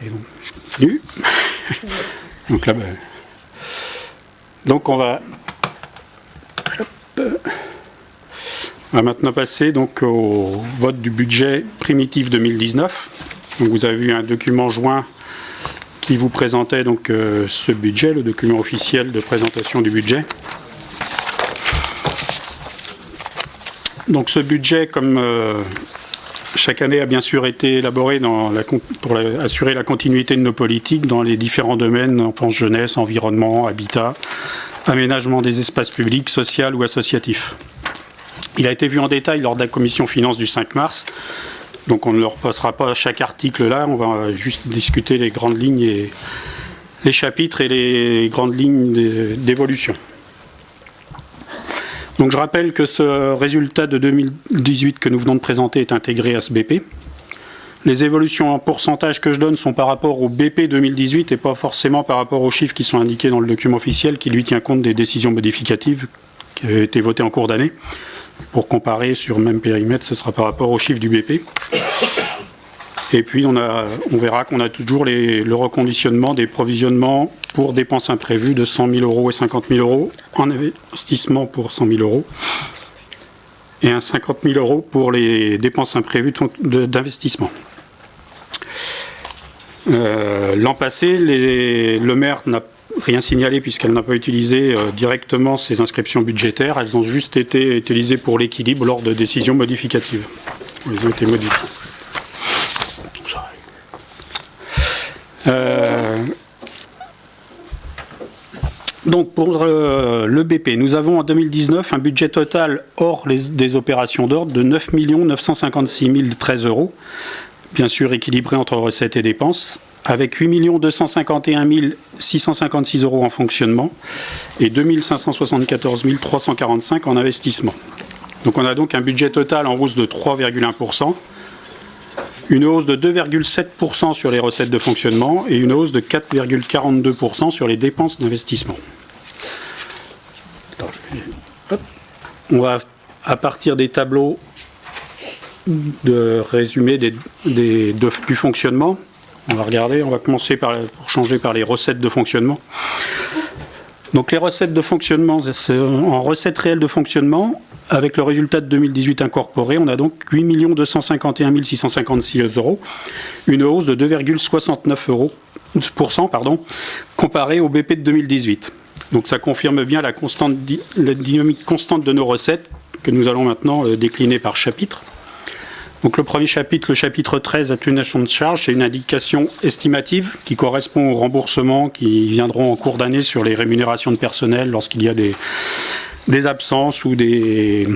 Et donc, je continue. Donc là, donc on va maintenant passer donc au vote du budget primitif 2019. Donc vous avez vu un document joint qui vous présentait donc ce budget, le document officiel de présentation du budget. Donc ce budget, comme chaque année, a bien sûr été élaboré pour assurer la continuité de nos politiques dans les différents domaines, enfance, jeunesse, environnement, habitat, aménagement des espaces publics, social ou associatifs. Il a été vu en détail lors de la commission finances du 5 mars. Donc on ne le repassera pas à chaque article là, on va juste discuter les grandes lignes et les chapitres et les grandes lignes d'évolution. Donc je rappelle que ce résultat de 2018 que nous venons de présenter est intégré à ce BP. Les évolutions en pourcentage que je donne sont par rapport au BP 2018 et pas forcément par rapport aux chiffres qui sont indiqués dans le document officiel qui lui tient compte des décisions modificatives qui avaient été votées en cours d'année. Pour comparer sur le même périmètre, ce sera par rapport aux chiffres du BP. Et puis on verra qu'on a toujours le reconditionnement des provisionnements pour dépenses imprévues de 100 000 euros et 50 000 euros, en investissement pour 100 000 euros, et un 50 000 euros pour les dépenses imprévues d'investissement. L'an passé, le maire n'a rien signalé puisqu'elle n'a pas utilisé directement ces inscriptions budgétaires. Elles ont juste été utilisées pour l'équilibre lors de décisions modificatives. Elles ont été modifiées. Donc pour le BP, nous avons en 2019 un budget total hors des opérations d'ordre de 9 956 013 euros, bien sûr équilibré entre recettes et dépenses, avec 8 251 656 euros en fonctionnement et 2 574 345 en investissement. Donc on a donc un budget total en hausse de 3,1%, une hausse de 2,7% sur les recettes de fonctionnement et une hausse de 4,42% sur les dépenses d'investissement. On va, à partir des tableaux de résumé du fonctionnement, on va commencer pour changer par les recettes de fonctionnement. Donc les recettes de fonctionnement, en recettes réelles de fonctionnement, avec le résultat de 2018 incorporé, on a donc 8 251 656 euros, une hausse de 2,69%, comparé au BP de 2018. Donc ça confirme bien la dynamique constante de nos recettes, que nous allons maintenant décliner par chapitre. Donc le premier chapitre, le chapitre 13, atténuation de charges, c'est une indication estimative qui correspond aux remboursements qui viendront en cours d'année sur les rémunérations de personnel lorsqu'il y a des absences ou des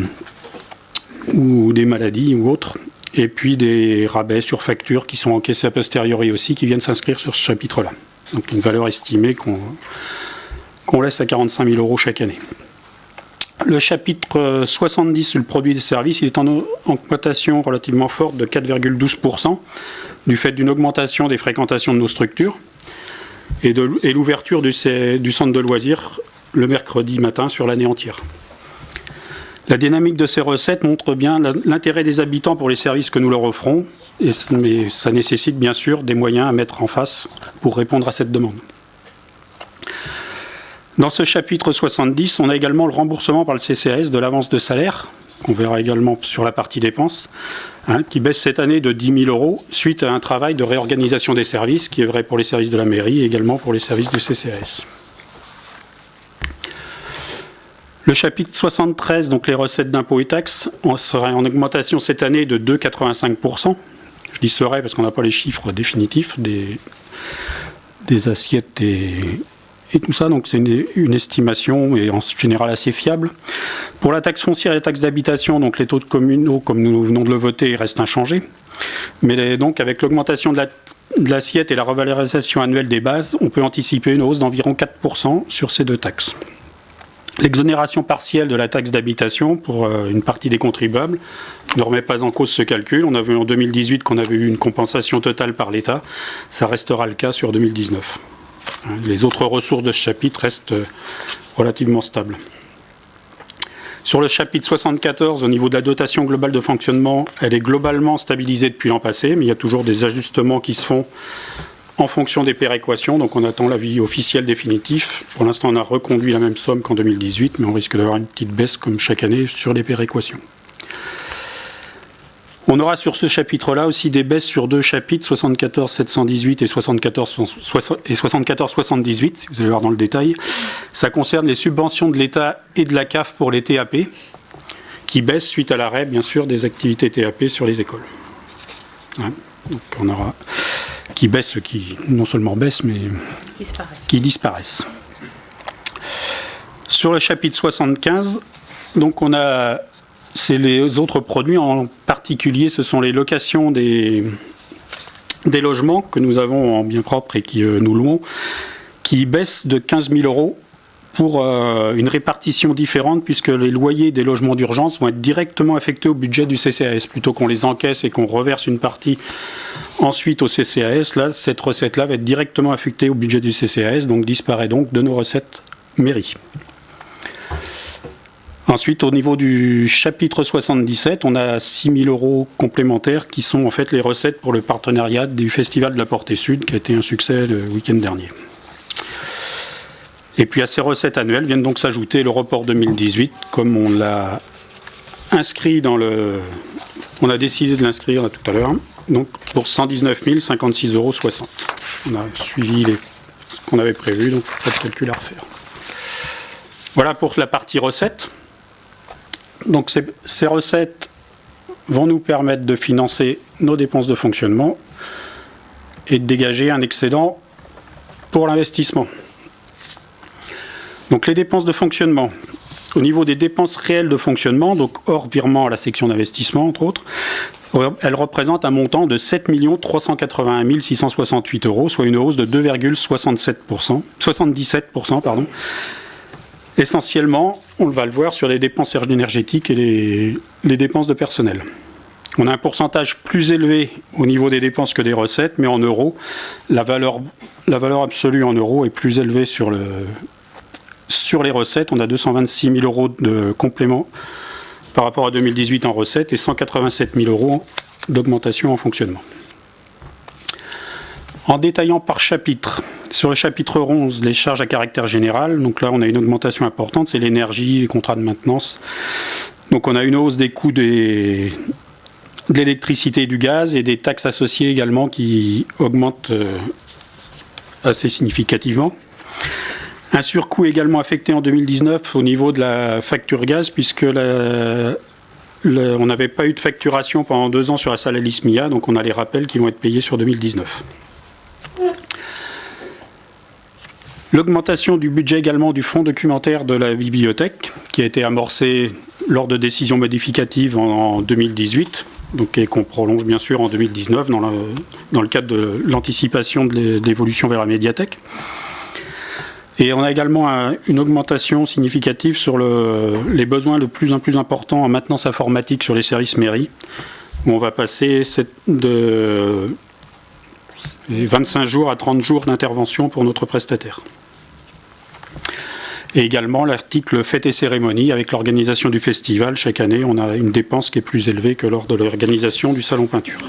maladies ou autres, et puis des rabais sur factures qui sont encaissés a posteriori aussi, qui viennent s'inscrire sur ce chapitre-là. Donc une valeur estimée qu'on laisse à 45 000 euros chaque année. Le chapitre 70 sur le produit des services, il est en augmentation relativement forte de 4,12% du fait d'une augmentation des fréquentations de nos structures et l'ouverture du centre de loisirs le mercredi matin sur l'année entière. La dynamique de ces recettes montre bien l'intérêt des habitants pour les services que nous leur offrons, mais ça nécessite bien sûr des moyens à mettre en face pour répondre à cette demande. Dans ce chapitre 70, on a également le remboursement par le CCAS de l'avance de salaire, qu'on verra également sur la partie dépenses, qui baisse cette année de 10 000 euros suite à un travail de réorganisation des services, qui est vrai pour les services de la mairie et également pour les services du CCAS. Le chapitre 73, donc les recettes d'impôts et taxes, on serait en augmentation cette année de 2,85%. Je dis serait parce qu'on n'a pas les chiffres définitifs des assiettes et tout ça, donc c'est une estimation et en général assez fiable. Pour la taxe foncière et la taxe d'habitation, donc les taux de communaux, comme nous venons de le voter, restent inchangés. Mais donc avec l'augmentation de l'assiette et la revalorisation annuelle des bases, on peut anticiper une hausse d'environ 4% sur ces deux taxes. L'exonération partielle de la taxe d'habitation pour une partie des contribuables ne remet pas en cause ce calcul. On a vu en 2018 qu'on avait eu une compensation totale par l'État. Ça restera le cas sur 2019. Les autres ressources de ce chapitre restent relativement stables. Sur le chapitre 74, au niveau de la dotation globale de fonctionnement, elle est globalement stabilisée depuis l'an passé, mais il y a toujours des ajustements qui se font en fonction des péréquations. Donc on attend l'avis officiel définitif. Pour l'instant, on a reconduit la même somme qu'en 2018, mais on risque d'avoir une petite baisse comme chaque année sur les péréquations. On aura sur ce chapitre-là aussi des baisses sur deux chapitres, 74 718 et 74 78, si vous allez voir dans le détail. Ça concerne les subventions de l'État et de la CAF pour les TAP, qui baissent suite à l'arrêt, bien sûr, des activités TAP sur les écoles. Ouais. Donc on aura qui baissent, qui non seulement baissent, mais qui disparaissent. Sur le chapitre 75, donc on a... C'est les autres produits, en particulier, ce sont les locations des logements que nous avons en bien propre et qui nous louons, qui baissent de 15 000 € pour une répartition différente, puisque les loyers des logements d'urgence vont être directement affectés au budget du CCAS, plutôt qu'on les encaisse et qu'on reverse une partie ensuite au CCAS. Là, cette recette-là va être directement affectée au budget du CCAS, donc disparaît donc de nos recettes mairie. Ensuite, au niveau du chapitre 77, on a 6 000 € complémentaires qui sont en fait les recettes pour le partenariat du Festival de la Portée Sud, qui a été un succès le week-end dernier. Et puis à ces recettes annuelles viennent donc s'ajouter le report 2018, comme on l'a inscrit dans le... On a décidé de l'inscrire tout à l'heure, donc pour 119 056,60 €. On a suivi ce qu'on avait prévu, donc pas de calcul à refaire. Voilà pour la partie recettes. Donc ces recettes vont nous permettre de financer nos dépenses de fonctionnement et de dégager un excédent pour l'investissement. Donc les dépenses de fonctionnement, au niveau des dépenses réelles de fonctionnement, donc hors virement à la section d'investissement entre autres, elles représentent un montant de 7 381 668 €, soit une hausse de 2,77%, pardon. Essentiellement, on va le voir sur les dépenses énergétiques et les dépenses de personnel. On a un pourcentage plus élevé au niveau des dépenses que des recettes, mais en euros, la valeur absolue en euros est plus élevée sur les recettes. On a 226 000 € de complément par rapport à 2018 en recettes et 187 000 € d'augmentation en fonctionnement. En détaillant par chapitre, sur le chapitre 11, les charges à caractère général, donc là on a une augmentation importante, c'est l'énergie, les contrats de maintenance. Donc on a une hausse des coûts de l'électricité et du gaz et des taxes associées également qui augmentent assez significativement. Un surcoût également affecté en 2019 au niveau de la facture gaz, puisque on n'avait pas eu de facturation pendant 2 ans sur la salle Alice Mia, donc on a les rappels qui vont être payés sur 2019. L'augmentation du budget également du fonds documentaire de la bibliothèque, qui a été amorcé lors de décisions modificatives en 2018, donc, et qu'on prolonge bien sûr en 2019 dans le cadre de l'anticipation de l'évolution vers la médiathèque. Et on a également une augmentation significative sur les besoins de plus en plus importants en maintenance informatique sur les services mairie, où on va passer de 25 jours à 30 jours d'intervention pour notre prestataire. Et également l'article fêtes et cérémonies, avec l'organisation du festival. Chaque année, on a une dépense qui est plus élevée que lors de l'organisation du salon peinture.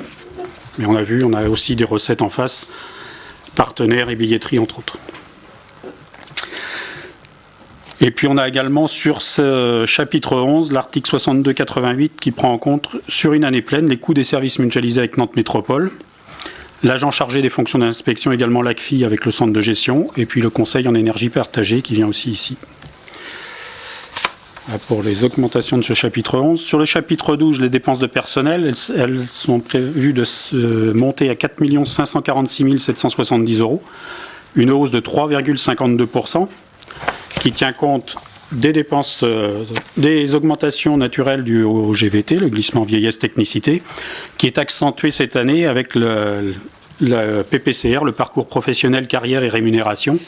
Mais on a vu, on a aussi des recettes en face, partenaires et billetterie entre autres. Et puis on a également sur ce chapitre 11, l'article 6288 qui prend en compte sur une année pleine les coûts des services mutualisés avec Nantes Métropole, l'agent chargé des fonctions d'inspection, également l'ACFI avec le centre de gestion, et puis le conseil en énergie partagée qui vient aussi ici. Voilà pour les augmentations de ce chapitre 11. Sur le chapitre 12, les dépenses de personnel, elles sont prévues de monter à 4 546 770 €, une hausse de 3,52%, qui tient compte des dépenses, des augmentations naturelles dues au GVT, le glissement vieillesse technicité, qui est accentué cette année avec le PPCR, le parcours professionnel, carrière et rémunération,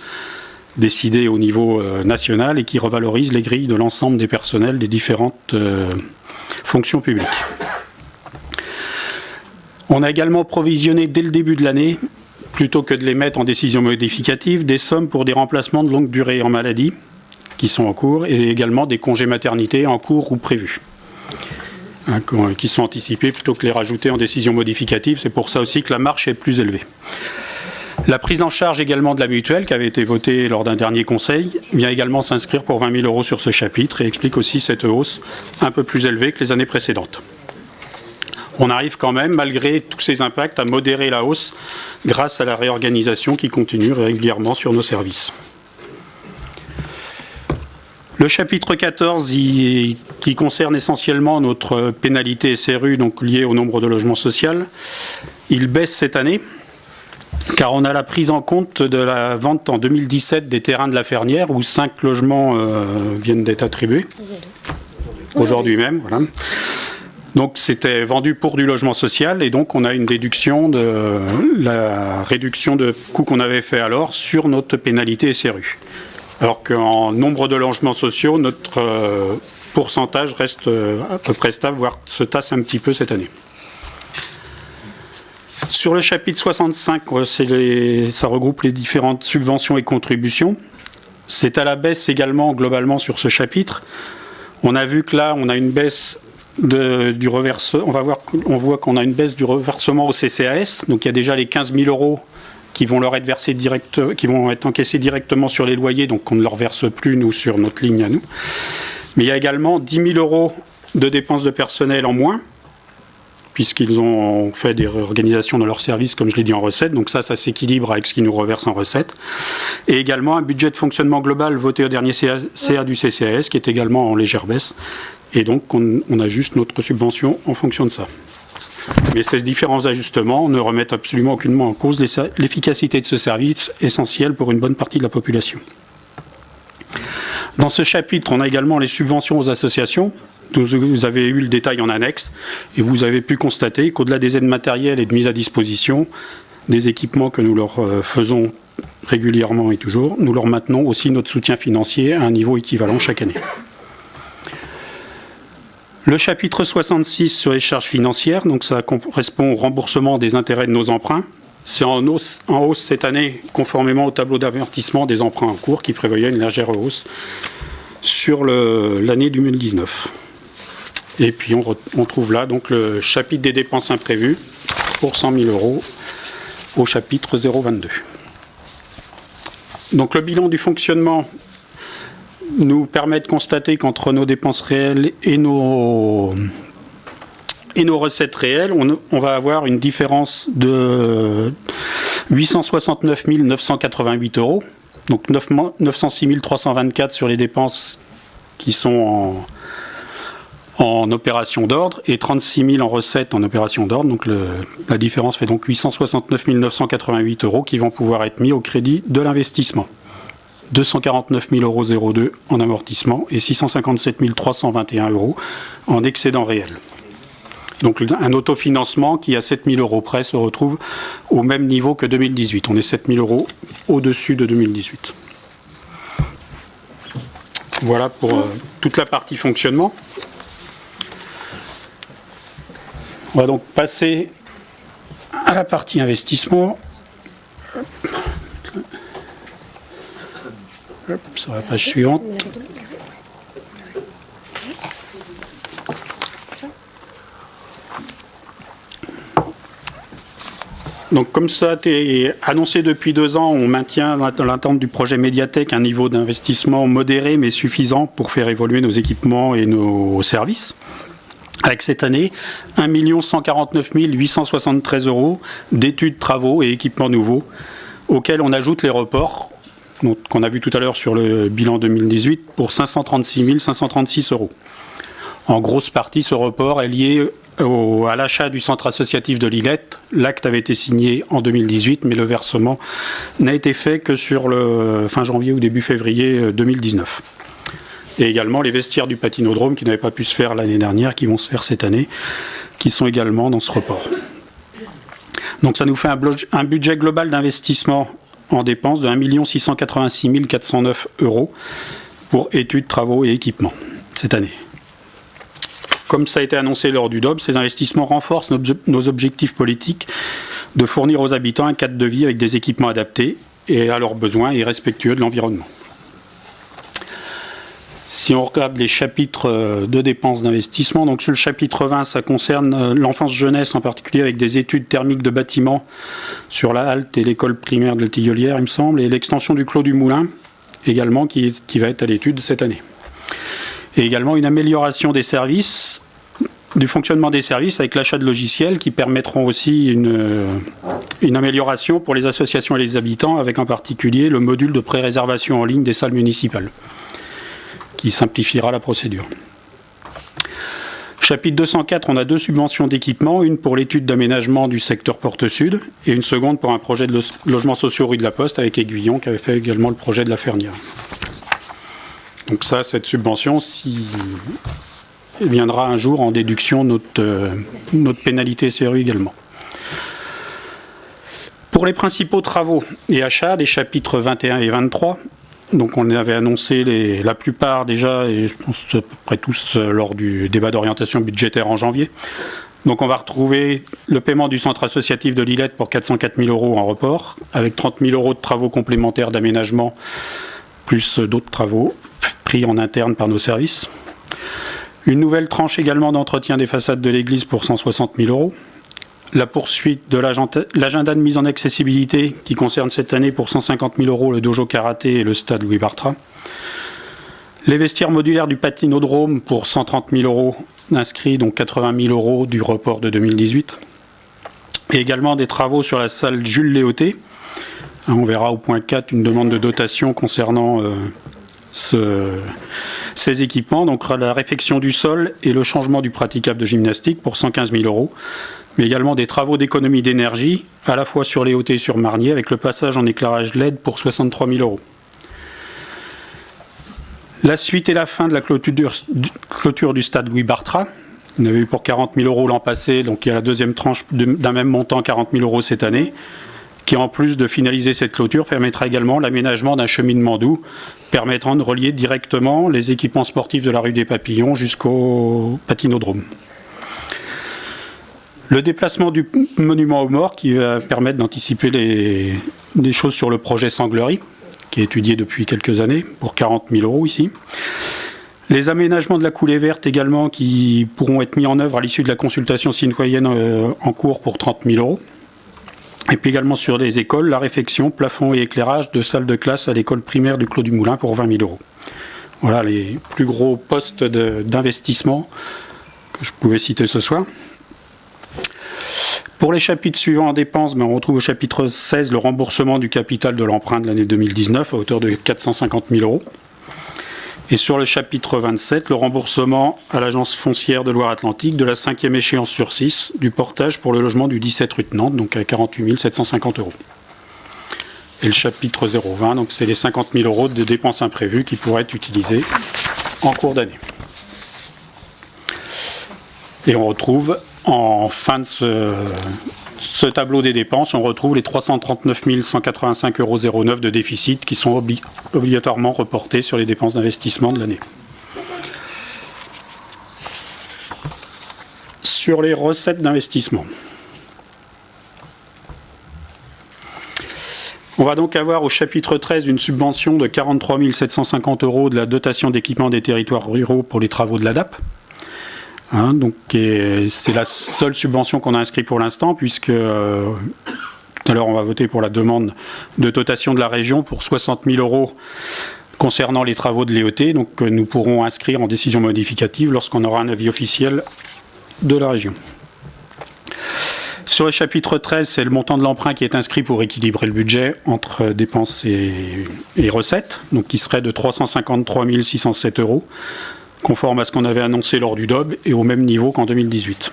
décidé au niveau national et qui revalorise les grilles de l'ensemble des personnels des différentes fonctions publiques. On a également provisionné dès le début de l'année, plutôt que de les mettre en décision modificative, des sommes pour des remplacements de longue durée en maladie, qui sont en cours, et également des congés maternité en cours ou prévus, qui sont anticipés plutôt que les rajouter en décision modificative. C'est pour ça aussi que la marche est plus élevée. La prise en charge également de la mutuelle, qui avait été votée lors d'un dernier conseil, vient également s'inscrire pour 20 000 € sur ce chapitre et explique aussi cette hausse un peu plus élevée que les années précédentes. On arrive quand même, malgré tous ces impacts, à modérer la hausse grâce à la réorganisation qui continue régulièrement sur nos services. Le chapitre 14, qui concerne essentiellement notre pénalité SRU, donc liée au nombre de logements sociaux, il baisse cette année, car on a la prise en compte de la vente en 2017 des terrains de la Fernière, où 5 logements viennent d'être attribués, aujourd'hui même. Voilà. Donc c'était vendu pour du logement social, et donc on a une déduction de la réduction de coûts qu'on avait fait alors sur notre pénalité SRU. Alors qu'en nombre de logements sociaux, notre pourcentage reste à peu près stable, voire se tasse un petit peu cette année. Sur le chapitre 65, ça regroupe les différentes subventions et contributions. C'est à la baisse également globalement sur ce chapitre. On a vu que là, on a une baisse du reversement. On voit qu'on a une baisse du reversement au CCAS. Donc il y a déjà les 15 000 € qui vont leur être versés qui vont être encaissés directement sur les loyers, donc on ne leur verse plus, nous, sur notre ligne à nous. Mais il y a également 10 000 € de dépenses de personnel en moins, puisqu'ils ont fait des réorganisations dans leur service, comme je l'ai dit, en recettes. Donc ça s'équilibre avec ce qu'ils nous reversent en recettes. Et également un budget de fonctionnement global voté au dernier CA du CCAS, qui est également en légère baisse. Et donc on ajuste notre subvention en fonction de ça. Mais ces différents ajustements ne remettent absolument aucunement en cause l'efficacité de ce service essentiel pour une bonne partie de la population. Dans ce chapitre, on a également les subventions aux associations. Vous avez eu le détail en annexe et vous avez pu constater qu'au-delà des aides matérielles et de mise à disposition, des équipements que nous leur faisons régulièrement et toujours, nous leur maintenons aussi notre soutien financier à un niveau équivalent chaque année. Le chapitre 66 sur les charges financières, donc ça correspond au remboursement des intérêts de nos emprunts. C'est en hausse cette année, conformément au tableau d'avertissement des emprunts en cours, qui prévoyait une légère hausse sur l'année 2019. Et puis on trouve là donc le chapitre des dépenses imprévues pour 100 000 € au chapitre 022. Donc le bilan du fonctionnement nous permet de constater qu'entre nos dépenses réelles et nos recettes réelles, on va avoir une différence de 869 988 €, donc 906 324 sur les dépenses qui sont en opération d'ordre et 36 000 en recettes en opération d'ordre. Donc la différence fait donc 869 988 € qui vont pouvoir être mis au crédit de l'investissement. 249 002 € en amortissement et 657 321 € en excédent réel. Donc un autofinancement qui, à 7 000 € près, se retrouve au même niveau que 2018. On est 7 000 € au-dessus de 2018. Voilà pour toute la partie fonctionnement. On va donc passer à la partie investissement. Sur la page suivante. Donc comme ça a été annoncé depuis 2 ans, on maintient dans l'attente du projet Médiathèque un niveau d'investissement modéré mais suffisant pour faire évoluer nos équipements et nos services. Avec cette année, 1 149 873 € d'études, travaux et équipements nouveaux, auxquels on ajoute les reports, qu'on a vu tout à l'heure sur le bilan 2018, pour 536 536 €. En grosse partie, ce report est lié à l'achat du centre associatif de Lillette. L'acte avait été signé en 2018, mais le versement n'a été fait que sur le fin janvier ou début février 2019. Et également les vestiaires du patinodrome qui n'avaient pas pu se faire l'année dernière, qui vont se faire cette année, qui sont également dans ce report. Donc ça nous fait un budget global d'investissement en dépenses de 1 686 409 € pour études, travaux et équipements cette année. Comme ça a été annoncé lors du DOB, ces investissements renforcent nos objectifs politiques de fournir aux habitants un cadre de vie avec des équipements adaptés et à leurs besoins et respectueux de l'environnement. Si on regarde les chapitres de dépenses d'investissement, donc sur le chapitre 20, ça concerne l'enfance-jeunesse, en particulier avec des études thermiques de bâtiments sur la halte et l'école primaire de la Tillolière, il me semble, et l'extension du Clos du Moulin, également, qui va être à l'étude cette année. Et également une amélioration des services, du fonctionnement des services avec l'achat de logiciels qui permettront aussi une amélioration pour les associations et les habitants, avec en particulier le module de pré-réservation en ligne des salles municipales, qui simplifiera la procédure. Chapitre 204, on a 2 subventions d'équipement, une pour l'étude d'aménagement du secteur Porte Sud et une seconde pour un projet de logement social rue de la Poste avec Aiguillon qui avait fait également le projet de la Fernière. Donc ça, cette subvention, si elle viendra un jour en déduction notre pénalité CRU également. Pour les principaux travaux et achats des chapitres 21 et 23, donc on avait annoncé la plupart déjà, et je pense à peu près tous lors du débat d'orientation budgétaire en janvier. Donc on va retrouver le paiement du centre associatif de Lillette pour 404 000 € en report, avec 30 000 € de travaux complémentaires d'aménagement, plus d'autres travaux pris en interne par nos services. Une nouvelle tranche également d'entretien des façades de l'église pour 160 000 €. La poursuite de l'agenda de mise en accessibilité qui concerne cette année pour 150 000 € le dojo karaté et le stade Louis Bartra. Les vestiaires modulaires du patinodrome pour 130 000 € inscrits, donc 80 000 € du report de 2018. Et également des travaux sur la salle Jules Léoté. On verra au point 4 une demande de dotation concernant ces équipements, donc la réfection du sol et le changement du praticable de gymnastique pour 115 000 €, mais également des travaux d'économie d'énergie, à la fois sur Léoté et sur Marnier, avec le passage en éclairage LED pour 63 000 €. La suite et la fin de la clôture du stade Louis Bartra. On avait eu pour 40 000 € l'an passé, donc il y a la deuxième tranche d'un même montant, 40 000 € cette année, qui en plus de finaliser cette clôture permettra également l'aménagement d'un cheminement doux permettant de relier directement les équipements sportifs de la rue des Papillons jusqu'au patinodrome. Le déplacement du monument aux morts qui va permettre d'anticiper des choses sur le projet Sanglerie, qui est étudié depuis quelques années, pour 40 000 € ici. Les aménagements de la coulée verte également qui pourront être mis en œuvre à l'issue de la consultation citoyenne en cours pour 30 000 €. Et puis également sur les écoles, la réfection, plafond et éclairage de salles de classe à l'école primaire du Clos du Moulin pour 20 000 €. Voilà les plus gros postes d'investissement que je pouvais citer ce soir. Pour les chapitres suivants en dépenses, on retrouve au chapitre 16 le remboursement du capital de l'emprunt de l'année 2019 à hauteur de 450 000 €. Et sur le chapitre 27, le remboursement à l'agence foncière de Loire-Atlantique de la 5e échéance sur 6 du portage pour le logement du 17 rue de Nantes, donc à 48 750 €. Et le chapitre 020, donc c'est les 50 000 € de dépenses imprévues qui pourraient être utilisées en cours d'année. Et on retrouve, en fin de ce tableau des dépenses, on retrouve les 339 185,09 € de déficit qui sont obligatoirement reportés sur les dépenses d'investissement de l'année. Sur les recettes d'investissement. On va donc avoir au chapitre 13 une subvention de 43 750 € de la dotation d'équipement des territoires ruraux pour les travaux de l'ADAP. Donc c'est la seule subvention qu'on a inscrite pour l'instant, puisque tout à l'heure on va voter pour la demande de dotation de la région pour 60 000 € concernant les travaux de Léoté. Donc nous pourrons inscrire en décision modificative lorsqu'on aura un avis officiel de la région. Sur le chapitre 13, c'est le montant de l'emprunt qui est inscrit pour équilibrer le budget entre dépenses et recettes, donc qui serait de 353 607 €. Conforme à ce qu'on avait annoncé lors du DOB et au même niveau qu'en 2018.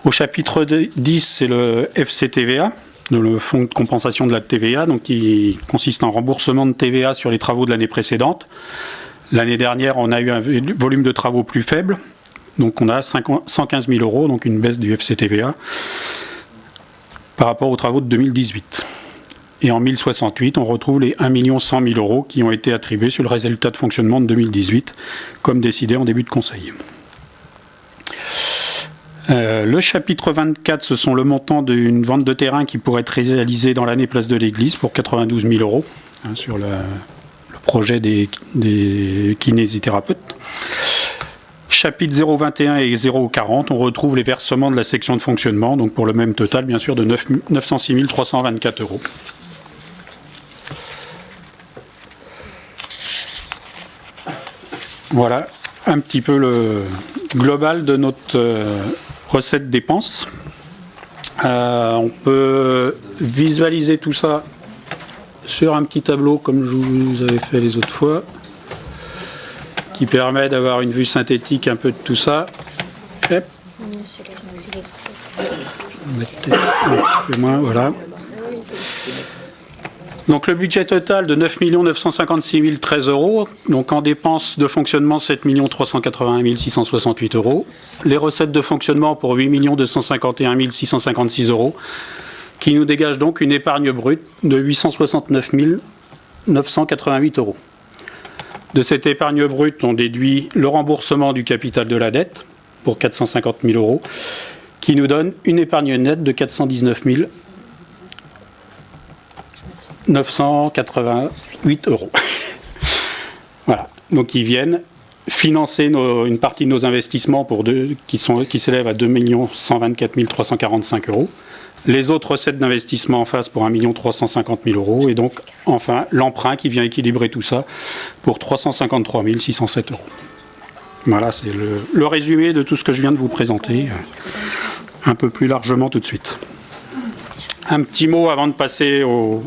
Au chapitre 10, c'est le FCTVA, le fonds de compensation de la TVA, donc qui consiste en remboursement de TVA sur les travaux de l'année précédente. L'année dernière, on a eu un volume de travaux plus faible, donc on a 115 000 €, donc une baisse du FCTVA par rapport aux travaux de 2018. Et en 1068, on retrouve les 1 100 000 € qui ont été attribués sur le résultat de fonctionnement de 2018, comme décidé en début de conseil. Le chapitre 24, ce sont le montant d'une vente de terrain qui pourrait être réalisée dans l'année place de l'église pour 92 000 € sur le projet des kinésithérapeutes. Chapitre 021 et 040, on retrouve les versements de la section de fonctionnement, donc pour le même total, bien sûr, de 906 324 €. Voilà un petit peu le global de notre recette dépenses. On peut visualiser tout ça sur un petit tableau comme je vous avais fait les autres fois, qui permet d'avoir une vue synthétique un peu de tout ça. Hop. Voilà. Donc le budget total de 9 956 013 €, donc en dépenses de fonctionnement 7 381 668 €, les recettes de fonctionnement pour 8 251 656 €, qui nous dégage donc une épargne brute de 869 988 €. De cette épargne brute, on déduit le remboursement du capital de la dette pour 450 000 €, qui nous donne une épargne nette de 419 988 €. Voilà, donc ils viennent financer une partie de nos investissements qui s'élèvent à 2 124 345 €. Les autres recettes d'investissement en face pour 1 350 000 €. Et donc, enfin, l'emprunt qui vient équilibrer tout ça pour 353 607 €. Voilà, c'est le résumé de tout ce que je viens de vous présenter, un peu plus largement tout de suite. Un petit mot avant de passer aux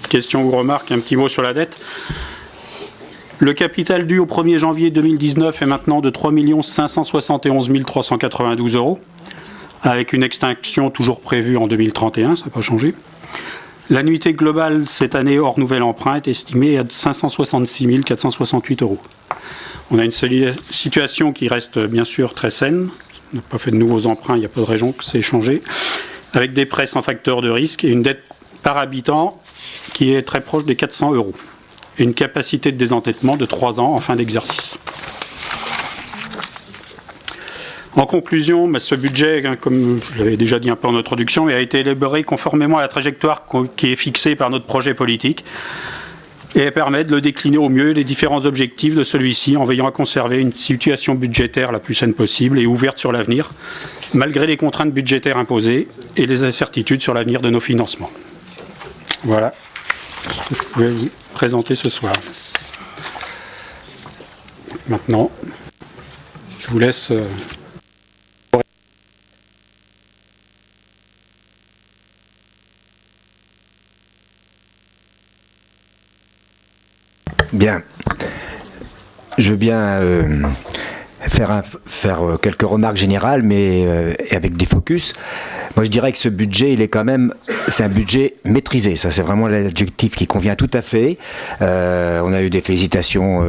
questions ou remarques, un petit mot sur la dette. Le capital dû au 1er janvier 2019 est maintenant de 3 571 392 €, avec une extinction toujours prévue en 2031, ça n'a pas changé. L'annuité globale cette année hors nouvel emprunt est estimée à 566 468 €. On a une situation qui reste bien sûr très saine. On n'a pas fait de nouveaux emprunts, il n'y a pas de raison que c'est changé. Avec des prêts sans facteur de risque et une dette par habitant qui est très proche des 400 €. Et une capacité de désendettement de 3 ans en fin d'exercice. En conclusion, ce budget, comme je l'avais déjà dit un peu en introduction, a été élaboré conformément à la trajectoire qui est fixée par notre projet politique et permet de le décliner au mieux les différents objectifs de celui-ci en veillant à conserver une situation budgétaire la plus saine possible et ouverte sur l'avenir, malgré les contraintes budgétaires imposées et les incertitudes sur l'avenir de nos financements. Voilà ce que je pouvais vous présenter ce soir. Maintenant, je vous laisse... Bien. Je veux bien faire quelques remarques générales, mais avec des focus. Moi, je dirais que ce budget, c'est un budget maîtrisé. Ça, c'est vraiment l'adjectif qui convient tout à fait. On a eu des félicitations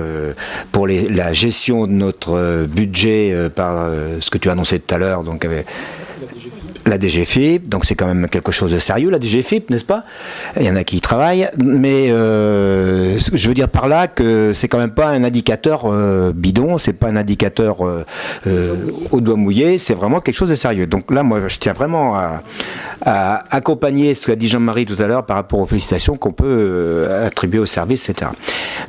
pour la gestion de notre budget par ce que tu as annoncé tout à l'heure, donc avec la DGFiP, donc c'est quand même quelque chose de sérieux, la DGFiP, n'est-ce pas? Il y en a qui y travaillent, mais je veux dire par là que c'est quand même pas un indicateur bidon, c'est pas un indicateur au doigt mouillé, c'est vraiment quelque chose de sérieux. Donc là, moi, je tiens vraiment à accompagner ce qu'a dit Jean-Marie tout à l'heure par rapport aux félicitations qu'on peut attribuer au service, etc.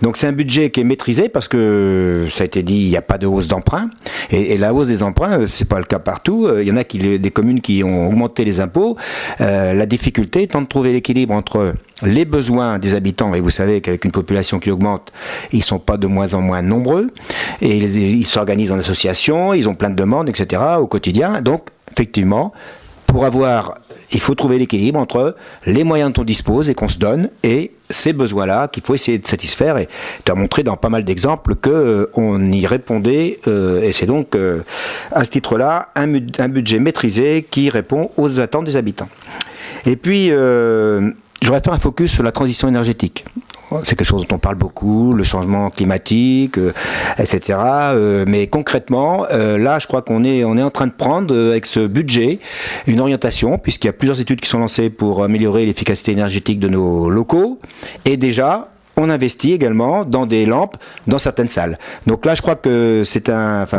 Donc c'est un budget qui est maîtrisé parce que, ça a été dit, il n'y a pas de hausse d'emprunt, et la hausse des emprunts, c'est pas le cas partout. Il y en a des communes qui ont augmenté les impôts. La difficulté étant de trouver l'équilibre entre les besoins des habitants, et vous savez qu'avec une population qui augmente, ils ne sont pas de moins en moins nombreux, et ils s'organisent en associations, ils ont plein de demandes, etc. au quotidien. Donc, effectivement, il faut trouver l'équilibre entre les moyens dont on dispose et qu'on se donne, et ces besoins-là qu'il faut essayer de satisfaire. Et tu as montré dans pas mal d'exemples qu'on y répondait, et c'est donc à ce titre-là un budget maîtrisé qui répond aux attentes des habitants. Et puis, j'aurais fait un focus sur la transition énergétique. C'est quelque chose dont on parle beaucoup, le changement climatique, etc. Mais concrètement, là, je crois qu'on est en train de prendre, avec ce budget, une orientation, puisqu'il y a plusieurs études qui sont lancées pour améliorer l'efficacité énergétique de nos locaux. Et déjà, on investit également dans des lampes dans certaines salles. Donc là, je crois que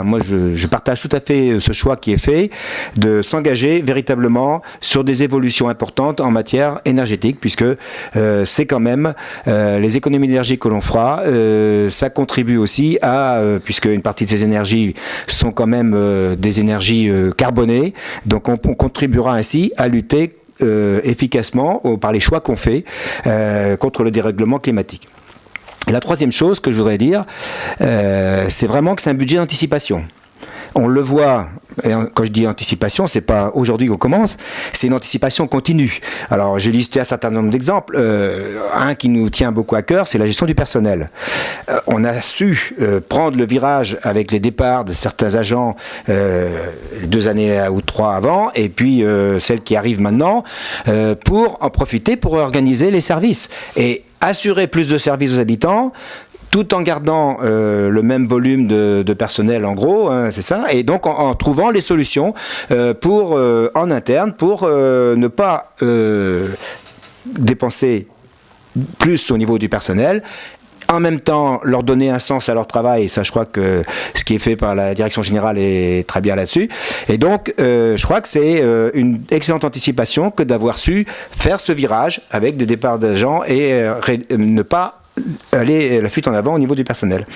moi, je partage tout à fait ce choix qui est fait de s'engager véritablement sur des évolutions importantes en matière énergétique, puisque c'est quand même les économies d'énergie que l'on fera, ça contribue aussi puisque une partie de ces énergies sont quand même des énergies carbonées, donc on contribuera ainsi à lutter efficacement par les choix qu'on fait contre le dérèglement climatique. Et la troisième chose que je voudrais dire, c'est vraiment que c'est un budget d'anticipation. On le voit, et quand je dis anticipation, c'est pas aujourd'hui qu'on commence, c'est une anticipation continue. Alors j'ai listé un certain nombre d'exemples. Un qui nous tient beaucoup à cœur, c'est la gestion du personnel. On a su prendre le virage avec les départs de certains agents 2 années ou 3 avant, et puis celles qui arrivent maintenant, pour en profiter pour organiser les services et assurer plus de services aux habitants, tout en gardant le même volume de personnel en gros, hein, c'est ça, et donc en trouvant les solutions en interne pour ne pas dépenser plus au niveau du personnel, en même temps leur donner un sens à leur travail, et ça je crois que ce qui est fait par la direction générale est très bien là-dessus, et donc je crois que c'est une excellente anticipation que d'avoir su faire ce virage avec des départs d'agents et ne pas aller la fuite en avant au niveau du personnel.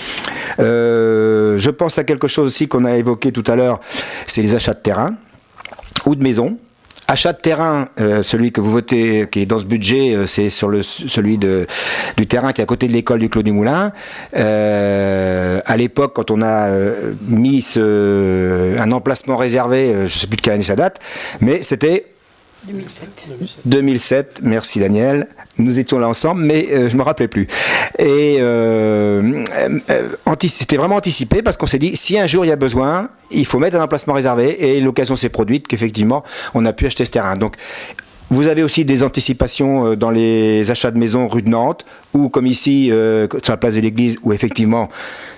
Je pense à quelque chose aussi qu'on a évoqué tout à l'heure, c'est les achats de terrain ou de maisons. Achat de terrain, celui que vous votez, qui est dans ce budget, c'est sur celui du terrain qui est à côté de l'école du Clos du Moulin. À l'époque, quand on a mis un emplacement réservé, je ne sais plus de quelle année ça date, mais c'était 2007, merci Daniel. Nous étions là ensemble, mais je ne me rappelais plus. Et c'était vraiment anticipé parce qu'on s'est dit, si un jour il y a besoin, il faut mettre un emplacement réservé, et l'occasion s'est produite qu'effectivement, on a pu acheter ce terrain. Donc, vous avez aussi des anticipations dans les achats de maisons rue de Nantes, ou comme ici, sur la place de l'église, où effectivement,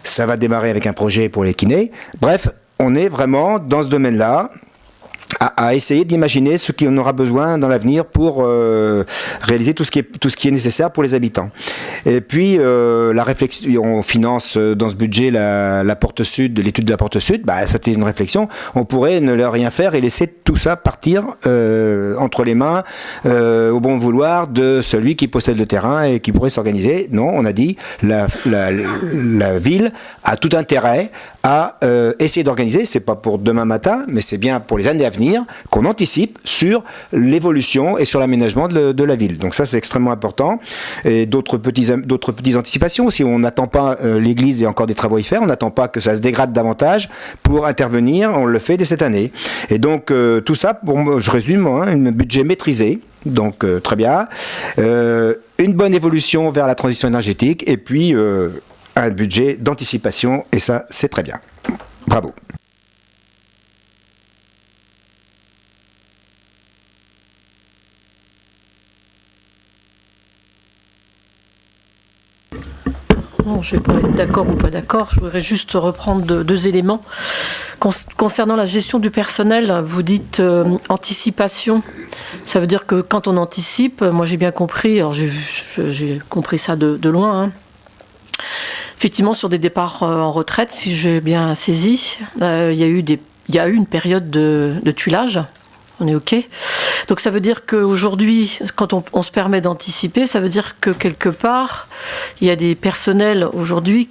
ça va démarrer avec un projet pour les kinés. Bref, on est vraiment dans ce domaine-là, à essayer d'imaginer ce qu'on aura besoin dans l'avenir pour réaliser tout ce qui est nécessaire pour les habitants. Et puis la réflexion, on finance dans ce budget la porte sud, l'étude de la porte sud. C'était une réflexion. On pourrait ne leur rien faire et laisser tout ça partir entre les mains au bon vouloir de celui qui possède le terrain et qui pourrait s'organiser. Non, on a dit la ville a tout intérêt à essayer d'organiser. C'est pas pour demain matin, mais c'est bien pour les années à venir qu'on anticipe sur l'évolution et sur l'aménagement de la ville. Donc ça, c'est extrêmement important. Et d'autres petites anticipations. Si on n'attend pas l'église, il y a encore des travaux à y faire, on n'attend pas que ça se dégrade davantage pour intervenir, on le fait dès cette année. Et donc tout ça, pour moi, je résume, un budget maîtrisé. Donc très bien. Une bonne évolution vers la transition énergétique, et puis un budget d'anticipation, et ça, c'est très bien. Bravo. Non, je ne vais pas être d'accord ou pas d'accord. Je voudrais juste reprendre deux éléments. Concernant la gestion du personnel, vous dites anticipation. Ça veut dire que quand on anticipe, moi j'ai bien compris, alors j'ai compris ça de loin, hein. Effectivement, sur des départs en retraite, si j'ai bien saisi, il y a eu une période de tuilage. On est OK. Donc ça veut dire qu'aujourd'hui, quand on se permet d'anticiper, ça veut dire que quelque part, il y a des personnels aujourd'hui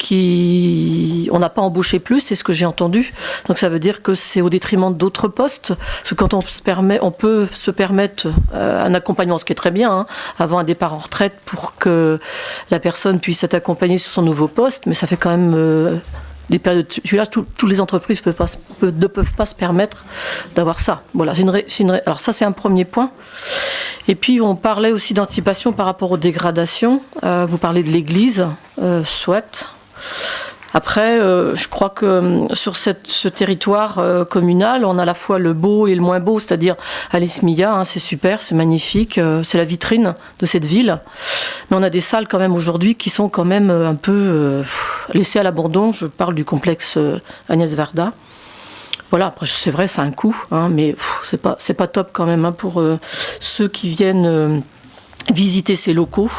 on n'a pas embauché plus, c'est ce que j'ai entendu. Donc ça veut dire que c'est au détriment d'autres postes. Parce que quand on peut se permettre un accompagnement, ce qui est très bien, hein, avant un départ en retraite, pour que la personne puisse être accompagnée sur son nouveau poste, mais ça fait quand même des périodes de tuilage, toutes les entreprises ne peuvent pas se permettre d'avoir ça. Voilà, alors ça, c'est un premier point. Et puis, on parlait aussi d'anticipation par rapport aux dégradations. Vous parlez de l'église, soit. Après, je crois que sur ce territoire communal, on a à la fois le beau et le moins beau, c'est-à-dire Alice Milla, hein, c'est super, c'est magnifique, c'est la vitrine de cette ville. Mais on a des salles quand même aujourd'hui qui sont quand même un peu laissées à l'abandon. Je parle du complexe Agnès Varda. Voilà, après c'est vrai, ça a un coût, hein, mais c'est pas top quand même, hein, pour ceux qui viennent visiter ces locaux.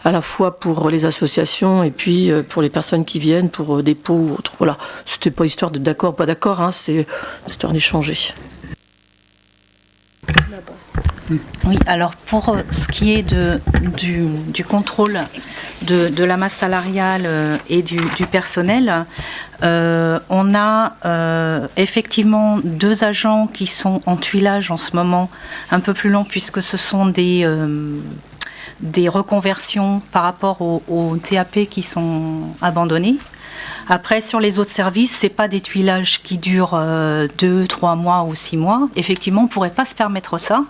à la fois pour les associations et puis pour les personnes qui viennent pour dépôt ou autre. Voilà, c'était pas histoire d'être d'accord ou pas d'accord, hein, c'est histoire d'échanger. Oui, alors pour ce qui est du contrôle de la masse salariale et du personnel, on a effectivement 2 agents qui sont en tuilage en ce moment, un peu plus long puisque ce sont des reconversions par rapport aux TAP qui sont abandonnés. Après, sur les autres services, c'est pas des tuilages qui durent 2, 3 mois ou 6 mois. Effectivement, on ne pourrait pas se permettre ça,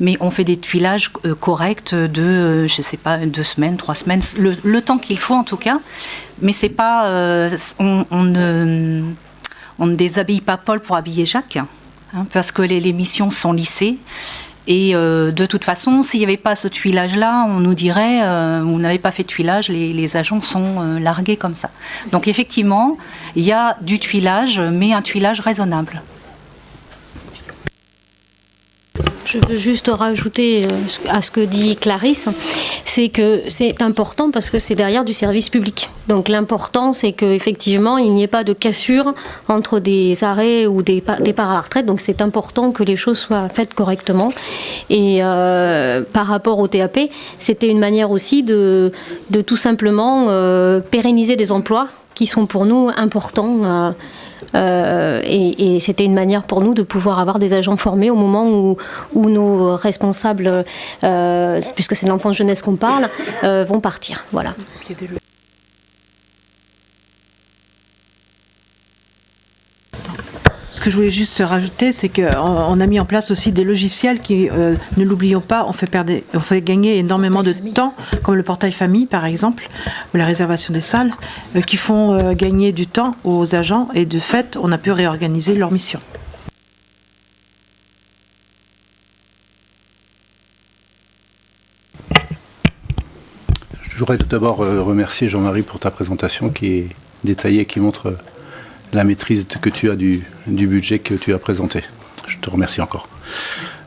mais on fait des tuilages corrects de, je sais pas, 2 semaines, 3 semaines, le temps qu'il faut en tout cas. Mais c'est pas, on ne déshabille pas Paul pour habiller Jacques, hein, parce que les missions sont lissées. Et de toute façon, s'il n'y avait pas ce tuilage-là, on nous dirait on n'avait pas fait de tuilage, les agents sont largués comme ça. Donc effectivement, il y a du tuilage, mais un tuilage raisonnable. Je veux juste rajouter à ce que dit Clarisse, c'est que c'est important parce que c'est derrière du service public. Donc l'important, c'est qu'effectivement, il n'y ait pas de cassure entre des arrêts ou des départs à la retraite. Donc c'est important que les choses soient faites correctement. Et par rapport au TAP, c'était une manière aussi de tout simplement pérenniser des emplois qui sont pour nous importants. Et c'était une manière pour nous de pouvoir avoir des agents formés au moment où nos responsables, puisque c'est de l'enfance-jeunesse qu'on parle, vont partir. Voilà. Ce que je voulais juste rajouter, c'est qu'on a mis en place aussi des logiciels qui, ne l'oublions pas, on fait gagner énormément de temps, comme le portail famille par exemple, ou la réservation des salles, qui font gagner du temps aux agents et de fait, on a pu réorganiser leur mission. Je voudrais tout d'abord remercier Jean-Marie pour ta présentation qui est détaillée, qui montre la maîtrise que tu as du budget que tu as présenté. Je te remercie encore.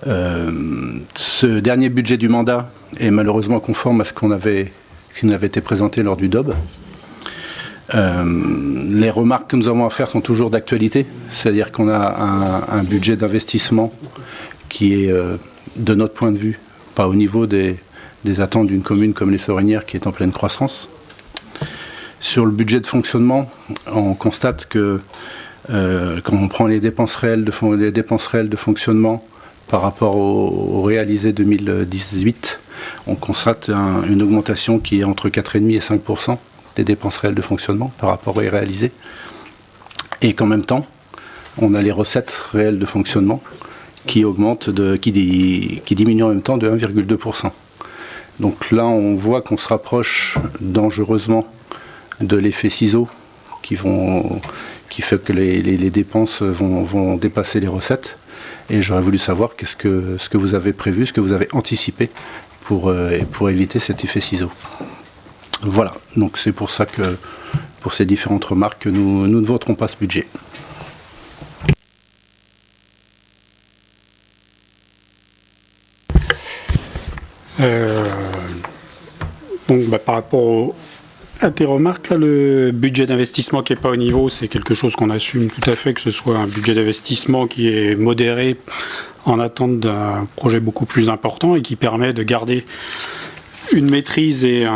Ce dernier budget du mandat est malheureusement conforme à ce qui nous avait été présenté lors du DOB. Les remarques que nous avons à faire sont toujours d'actualité, c'est-à-dire qu'on a un budget d'investissement qui est, de notre point de vue, pas au niveau des attentes d'une commune comme les Sorinières qui est en pleine croissance. Sur le budget de fonctionnement, on constate que quand on prend les dépenses réelles de fonctionnement par rapport au réalisé 2018, on constate une augmentation qui est entre 4,5 et 5% des dépenses réelles de fonctionnement par rapport aux réalisés. Et qu'en même temps, on a les recettes réelles de fonctionnement qui augmentent, qui diminuent en même temps de 1,2%. Donc là, on voit qu'on se rapproche dangereusement de l'effet ciseau qui fait que les dépenses vont dépasser les recettes. Et j'aurais voulu savoir ce que vous avez prévu, ce que vous avez anticipé pour éviter cet effet ciseau. Voilà, donc c'est pour ça que, pour ces différentes remarques, nous ne voterons pas ce budget. Donc par rapport à tes remarques, là, le budget d'investissement qui n'est pas au niveau, c'est quelque chose qu'on assume tout à fait, que ce soit un budget d'investissement qui est modéré en attente d'un projet beaucoup plus important et qui permet de garder une maîtrise et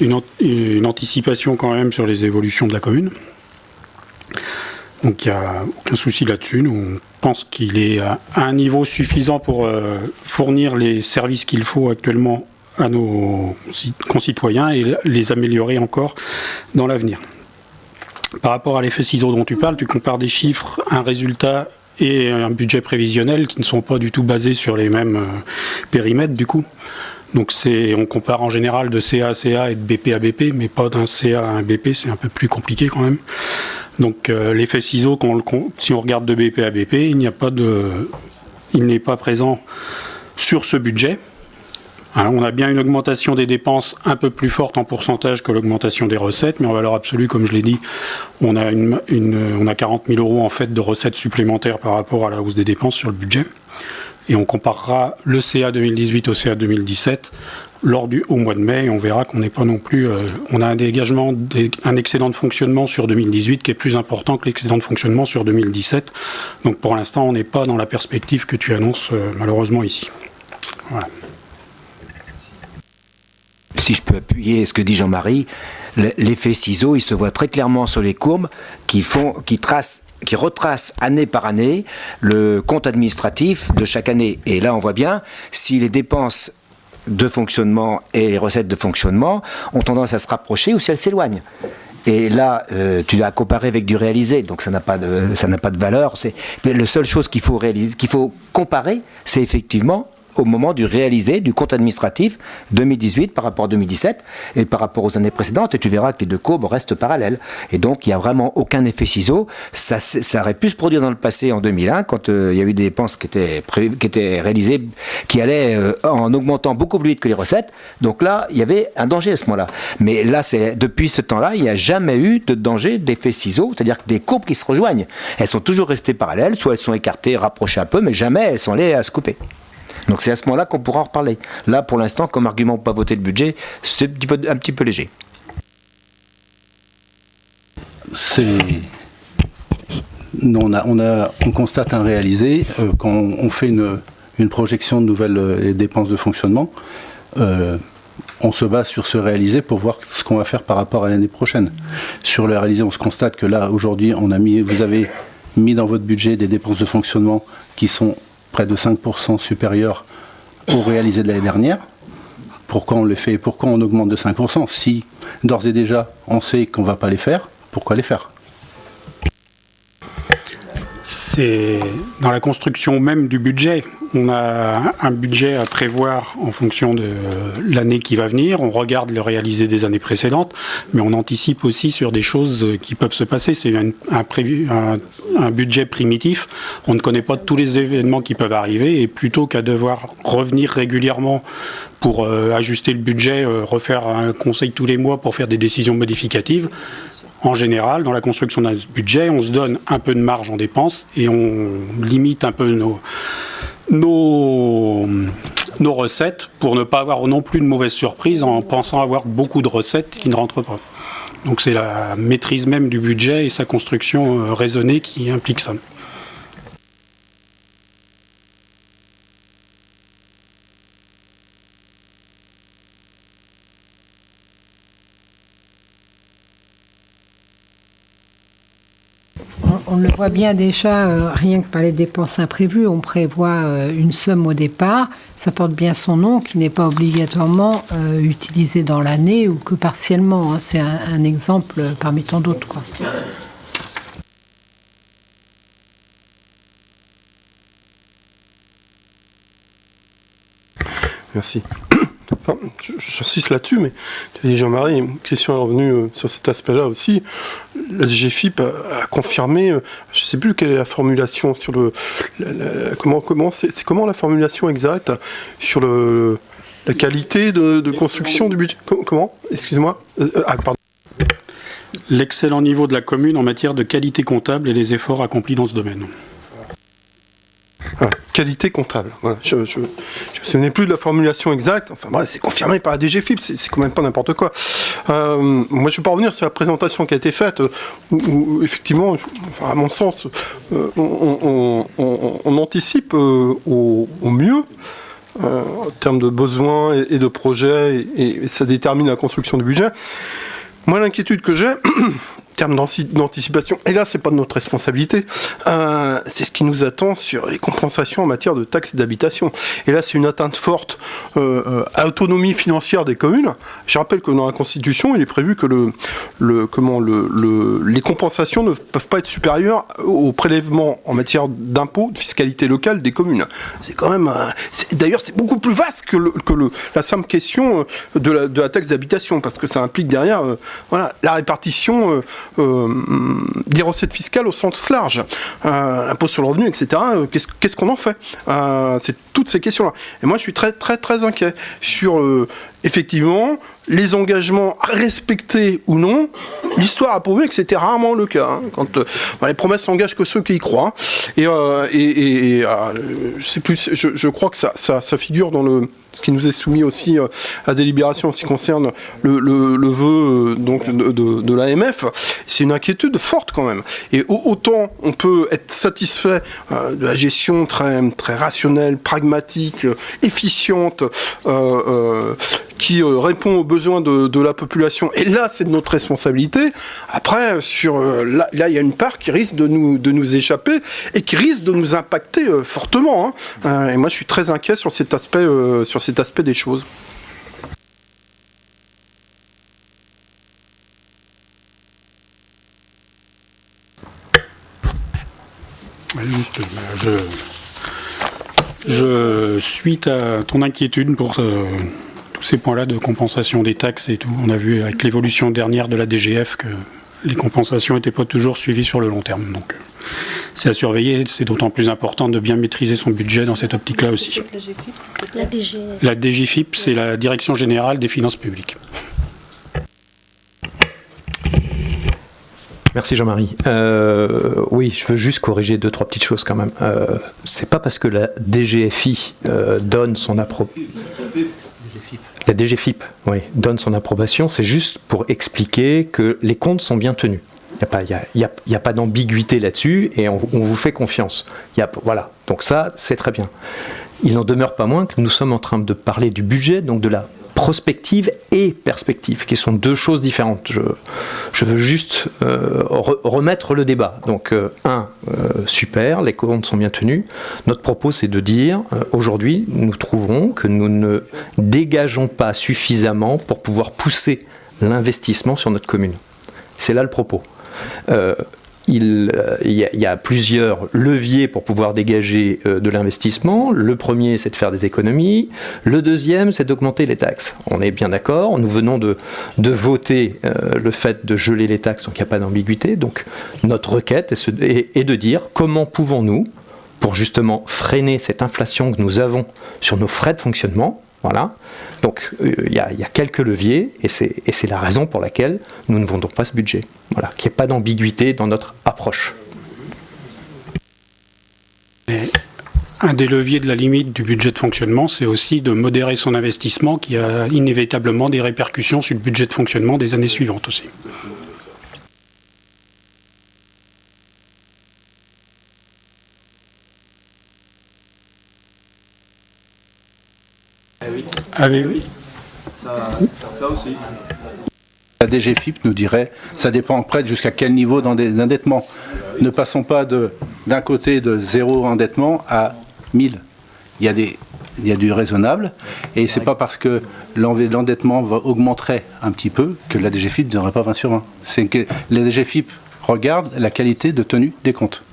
une anticipation quand même sur les évolutions de la commune. Donc il n'y a aucun souci là-dessus. On pense qu'il est à un niveau suffisant pour fournir les services qu'il faut actuellement à nos concitoyens et les améliorer encore dans l'avenir. Par rapport à l'effet ciseau dont tu parles, tu compares des chiffres, un résultat et un budget prévisionnel qui ne sont pas du tout basés sur les mêmes périmètres du coup. Donc on compare en général de CA à CA et de BP à BP, mais pas d'un CA à un BP, c'est un peu plus compliqué quand même. Donc l'effet ciseau, si on regarde de BP à BP, il n'est pas présent sur ce budget. Alors, on a bien une augmentation des dépenses un peu plus forte en pourcentage que l'augmentation des recettes, mais en valeur absolue, comme je l'ai dit, on a 40 000 € en fait de recettes supplémentaires par rapport à la hausse des dépenses sur le budget. Et on comparera le CA 2018 au CA 2017 au mois de mai, on verra qu'on n'est pas non plus... on a un dégagement, un excédent de fonctionnement sur 2018 qui est plus important que l'excédent de fonctionnement sur 2017. Donc pour l'instant, on n'est pas dans la perspective que tu annonces malheureusement ici. Voilà. Si je peux appuyer ce que dit Jean-Marie, l'effet ciseau, il se voit très clairement sur les courbes qui retracent année par année le compte administratif de chaque année. Et là, on voit bien, si les dépenses de fonctionnement et les recettes de fonctionnement ont tendance à se rapprocher ou si elles s'éloignent. Et là, tu l'as comparé avec du réalisé, donc ça n'a pas de valeur. La seule chose qu'il faut comparer, c'est effectivement au moment du réalisé, du compte administratif 2018 par rapport à 2017 et par rapport aux années précédentes, et tu verras que les deux courbes restent parallèles. Et donc, il n'y a vraiment aucun effet ciseau. Ça aurait pu se produire dans le passé, en 2001, quand il y a eu des dépenses qui étaient réalisées, qui allaient en augmentant beaucoup plus vite que les recettes. Donc là, il y avait un danger à ce moment-là. Mais là, depuis ce temps-là, il n'y a jamais eu de danger d'effet ciseau, c'est-à-dire que des courbes qui se rejoignent. Elles sont toujours restées parallèles, soit elles sont écartées, rapprochées un peu, mais jamais elles sont allées à se couper. Donc c'est à ce moment-là qu'on pourra en reparler. Là, pour l'instant, comme argument pour pas voter le budget, c'est un petit peu léger. On constate un réalisé quand on fait une projection de nouvelles dépenses de fonctionnement. On se base sur ce réalisé pour voir ce qu'on va faire par rapport à l'année prochaine. Sur le réalisé, on se constate que là, aujourd'hui, vous avez mis dans votre budget des dépenses de fonctionnement qui sont près de 5% supérieur au réalisé de l'année dernière. Pourquoi on les fait et pourquoi on augmente de 5% ? Si d'ores et déjà on sait qu'on ne va pas les faire, pourquoi les faire ? C'est dans la construction même du budget. On a un budget à prévoir en fonction de l'année qui va venir. On regarde le réalisé des années précédentes, mais on anticipe aussi sur des choses qui peuvent se passer. C'est un budget primitif. On ne connaît pas tous les événements qui peuvent arriver, et plutôt qu'à devoir revenir régulièrement pour ajuster le budget, refaire un conseil tous les mois pour faire des décisions modificatives, en général, dans la construction d'un budget, on se donne un peu de marge en dépenses et on limite un peu nos recettes pour ne pas avoir non plus de mauvaises surprises en pensant avoir beaucoup de recettes qui ne rentrent pas. Donc c'est la maîtrise même du budget et sa construction raisonnée qui implique ça. On le voit bien déjà, rien que par les dépenses imprévues, on prévoit une somme au départ. Ça porte bien son nom, qui n'est pas obligatoirement utilisé dans l'année ou que partiellement. C'est un exemple parmi tant d'autres, quoi. Merci. Enfin, j'insiste là-dessus, mais tu as dit, Jean-Marie, une question est revenue sur cet aspect-là aussi. La DGFiP a confirmé, je ne sais plus quelle est la formulation sur comment la formulation exacte sur la qualité de construction du budget. Comment ? Excusez-moi. Pardon. L'excellent niveau de la commune en matière de qualité comptable et les efforts accomplis dans ce domaine. Ah, qualité comptable. Voilà. Je ne me souvenais plus de la formulation exacte. Enfin bref, c'est confirmé par la DGFiP, c'est quand même pas n'importe quoi. Moi, je ne vais pas revenir sur la présentation qui a été faite, où effectivement, à mon sens, on anticipe au mieux en termes de besoins et de projets, et ça détermine la construction du budget. Moi, l'inquiétude que j'ai, en termes d'anticipation, et là, c'est pas de notre responsabilité, c'est ce qui nous attend sur les compensations en matière de taxes d'habitation. Et là, c'est une atteinte forte à l'autonomie financière des communes. Je rappelle que dans la Constitution, il est prévu que les compensations ne peuvent pas être supérieures aux prélèvements en matière d'impôts, de fiscalité locale des communes. C'est quand même... D'ailleurs, c'est beaucoup plus vaste que la simple question de la taxe d'habitation, parce que ça implique derrière la répartition des recettes fiscales au sens large, l'impôt sur le revenu, etc. Qu'est-ce qu'on en fait? C'est toutes ces questions-là. Et moi, je suis très, très, très inquiet sur effectivement, les engagements respectés ou non, l'histoire a prouvé que c'était rarement le cas. Quand les promesses n'engagent que ceux qui y croient. Je crois que ça figure dans ce qui nous est soumis aussi à délibération en ce qui concerne le vœu donc de l'AMF. C'est une inquiétude forte quand même. Et autant on peut être satisfait de la gestion très, très rationnelle, pragmatique, efficiente, qui répond aux besoins de la population. Et là, c'est de notre responsabilité. Après, là, il y a une part qui risque de nous échapper et qui risque de nous impacter fortement. Et moi, je suis très inquiet sur cet aspect des choses. Juste, je suis à ton inquiétude pour tous ces points-là de compensation des taxes et tout. On a vu avec l'évolution dernière de la DGF que les compensations n'étaient pas toujours suivies sur le long terme. Donc c'est à surveiller, c'est d'autant plus important de bien maîtriser son budget dans cette optique-là aussi. La DGFiP, c'est la Direction Générale des Finances Publiques. Merci Jean-Marie. Oui, je veux juste corriger 2-3 petites choses quand même. C'est pas parce que la DGFI donne son approbation. La DGFiP, oui, donne son approbation, c'est juste pour expliquer que les comptes sont bien tenus. Il n'y a pas d'ambiguïté là-dessus et on vous fait confiance. Voilà, donc ça, c'est très bien. Il n'en demeure pas moins que nous sommes en train de parler du budget, donc de la prospective et perspective, qui sont deux choses différentes. Je veux juste remettre le débat. Donc, super, les comptes sont bien tenus. Notre propos, c'est de dire, aujourd'hui, nous trouvons que nous ne dégageons pas suffisamment pour pouvoir pousser l'investissement sur notre commune. C'est là le propos. Il y a plusieurs leviers pour pouvoir dégager de l'investissement. Le premier, c'est de faire des économies. Le deuxième, c'est d'augmenter les taxes. On est bien d'accord. Nous venons de voter le fait de geler les taxes, donc il n'y a pas d'ambiguïté. Donc notre requête est de dire comment pouvons-nous, pour justement freiner cette inflation que nous avons sur nos frais de fonctionnement, voilà. Donc il y a quelques leviers et c'est la raison pour laquelle nous ne vendons pas ce budget. Voilà, qu'il n'y ait pas d'ambiguïté dans notre approche. Et un des leviers de la limite du budget de fonctionnement, c'est aussi de modérer son investissement qui a inévitablement des répercussions sur le budget de fonctionnement des années suivantes aussi. Avez-vous ça aussi. La DGFiP nous dirait, ça dépend près jusqu'à quel niveau d'endettement. Ne passons pas d'un côté de zéro endettement à 1000. Il y a du raisonnable, et c'est pas parce que l'endettement augmenterait un petit peu que la DGFiP ne donnerait pas 20 sur 20. C'est que la DGFiP regarde la qualité de tenue des comptes.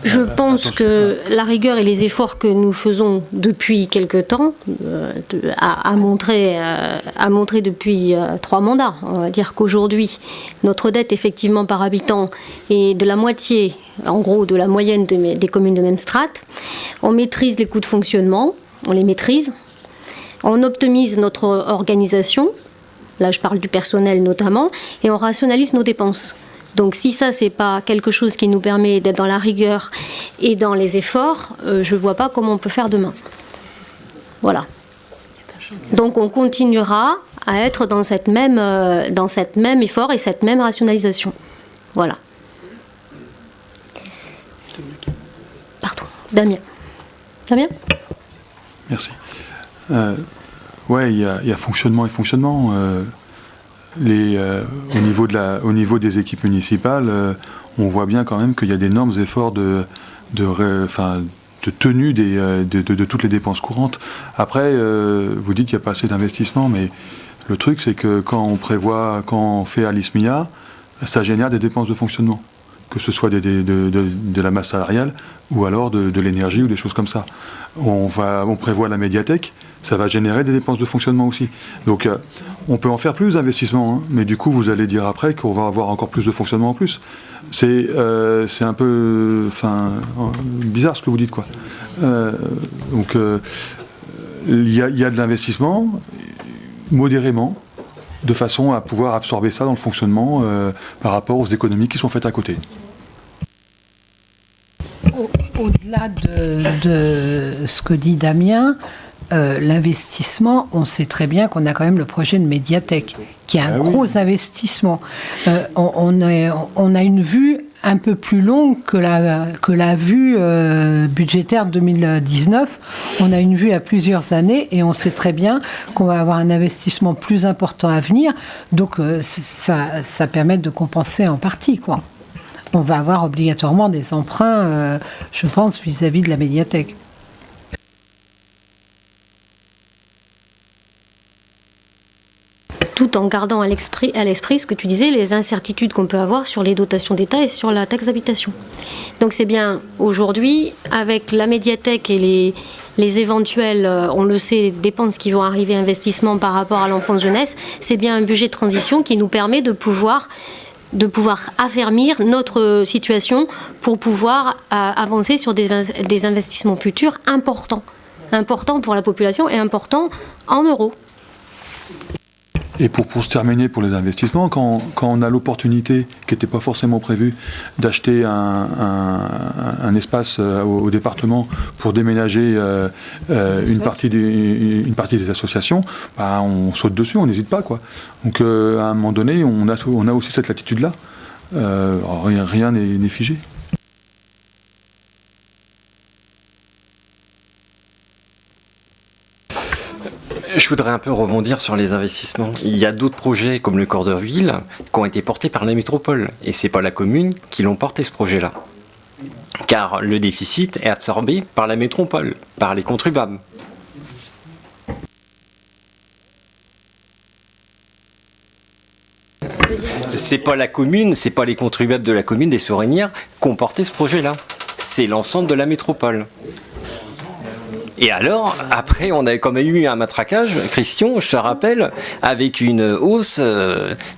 Je pense que la rigueur et les efforts que nous faisons depuis quelque temps a montré depuis 3 mandats. On va dire qu'aujourd'hui, notre dette effectivement par habitant est de la moitié, en gros, de la moyenne des communes de même strate. On maîtrise les coûts de fonctionnement, on les maîtrise. On optimise notre organisation, là je parle du personnel notamment, et on rationalise nos dépenses. Donc si ça, c'est pas quelque chose qui nous permet d'être dans la rigueur et dans les efforts, je vois pas comment on peut faire demain. Voilà. Donc on continuera à être dans cette même effort et cette même rationalisation. Voilà. Pardon. Damien. Merci. Ouais, il y a fonctionnement et fonctionnement. Au niveau des équipes municipales, on voit bien quand même qu'il y a d'énormes efforts de tenue de toutes les dépenses courantes. Après, vous dites qu'il n'y a pas assez d'investissement, mais le truc, c'est que quand on fait à l'ISMIA, ça génère des dépenses de fonctionnement que ce soit de la masse salariale ou alors de l'énergie ou des choses comme ça. On prévoit la médiathèque, ça va générer des dépenses de fonctionnement aussi. Donc on peut en faire plus d'investissements, hein, mais du coup vous allez dire après qu'on va avoir encore plus de fonctionnement en plus. C'est un peu bizarre ce que vous dites, quoi. Donc il y a de l'investissement modérément, de façon à pouvoir absorber ça dans le fonctionnement par rapport aux économies qui sont faites à côté. Au-delà de ce que dit Damien, l'investissement, on sait très bien qu'on a quand même le projet de médiathèque, qui est un gros investissement. On a une vue un peu plus longue que la vue budgétaire de 2019. On a une vue à plusieurs années et on sait très bien qu'on va avoir un investissement plus important à venir. Donc ça permet de compenser en partie, quoi. On va avoir obligatoirement des emprunts, je pense, vis-à-vis de la médiathèque. Tout en gardant à l'esprit ce que tu disais, les incertitudes qu'on peut avoir sur les dotations d'État et sur la taxe d'habitation. Donc c'est bien aujourd'hui, avec la médiathèque et les éventuelles, on le sait, dépenses qui vont arriver, investissements par rapport à l'enfance jeunesse, c'est bien un budget de transition qui nous permet de pouvoir affermir notre situation pour pouvoir avancer sur des investissements futurs importants pour la population et importants en euros. Et pour se terminer pour les investissements, quand on a l'opportunité, qui n'était pas forcément prévue, d'acheter un espace au département pour déménager une partie des associations, bah, on saute dessus, on n'hésite pas, quoi. Donc à un moment donné, on a aussi cette latitude-là. Rien n'est figé. Je voudrais un peu rebondir sur les investissements. Il y a d'autres projets comme le corps de ville qui ont été portés par la métropole. Et c'est pas la commune qui l'ont porté, ce projet-là. Car le déficit est absorbé par la métropole, par les contribuables. C'est pas la commune, c'est pas les contribuables de la commune des Sorinières qui ont porté ce projet-là. C'est l'ensemble de la métropole. Et alors, après, on a quand même eu un matraquage, Christian, je te rappelle, avec une hausse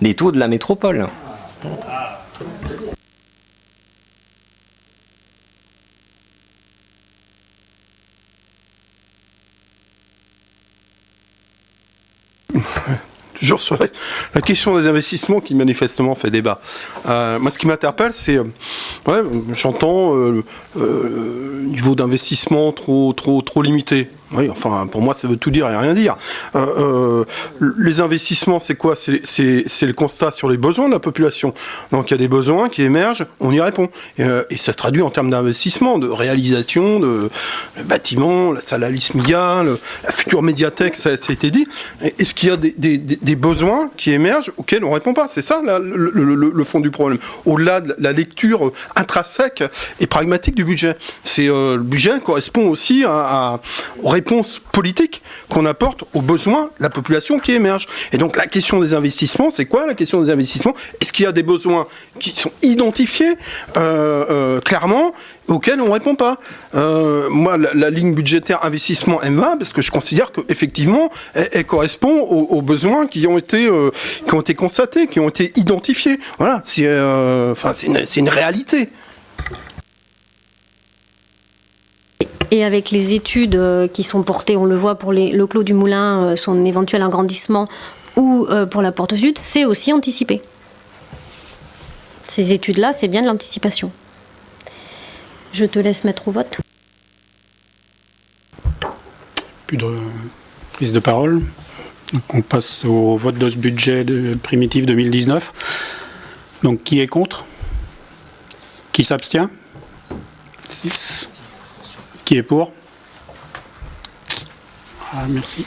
des taux de la métropole. Toujours sur la question des investissements qui manifestement fait débat. Moi, ce qui m'interpelle, c'est, j'entends niveau d'investissement trop limité. Oui, enfin, pour moi, ça veut tout dire et rien dire. Les investissements, c'est quoi ? C'est le constat sur les besoins de la population. Donc, il y a des besoins qui émergent, on y répond. Et ça se traduit en termes d'investissement, de réalisation, de bâtiments, la salle Alice Miga, la future médiathèque, ça a été dit. Est-ce qu'il y a des besoins qui émergent auxquels on ne répond pas ? C'est ça, le fond du problème. Au-delà de la lecture intrinsèque et pragmatique du budget. Le budget correspond aussi aux réponses politiques qu'on apporte aux besoins de la population qui émerge. Et donc la question des investissements, c'est quoi la question des investissements ? Est-ce qu'il y a des besoins qui sont identifiés clairement auxquels on ne répond pas. Moi, la ligne budgétaire investissement M20, parce que je considère qu'effectivement, elle correspond aux besoins qui ont été constatés, qui ont été identifiés. Voilà, c'est une réalité. Et avec les études qui sont portées, on le voit pour le Clos du Moulin, son éventuel agrandissement, ou pour la Porte Sud, c'est aussi anticipé. Ces études-là, c'est bien de l'anticipation. Je te laisse mettre au vote. Plus de prise de parole. Donc on passe au vote de ce budget primitif 2019. Donc qui est contre ? Qui s'abstient ? 6. Qui est pour ? Ah, merci.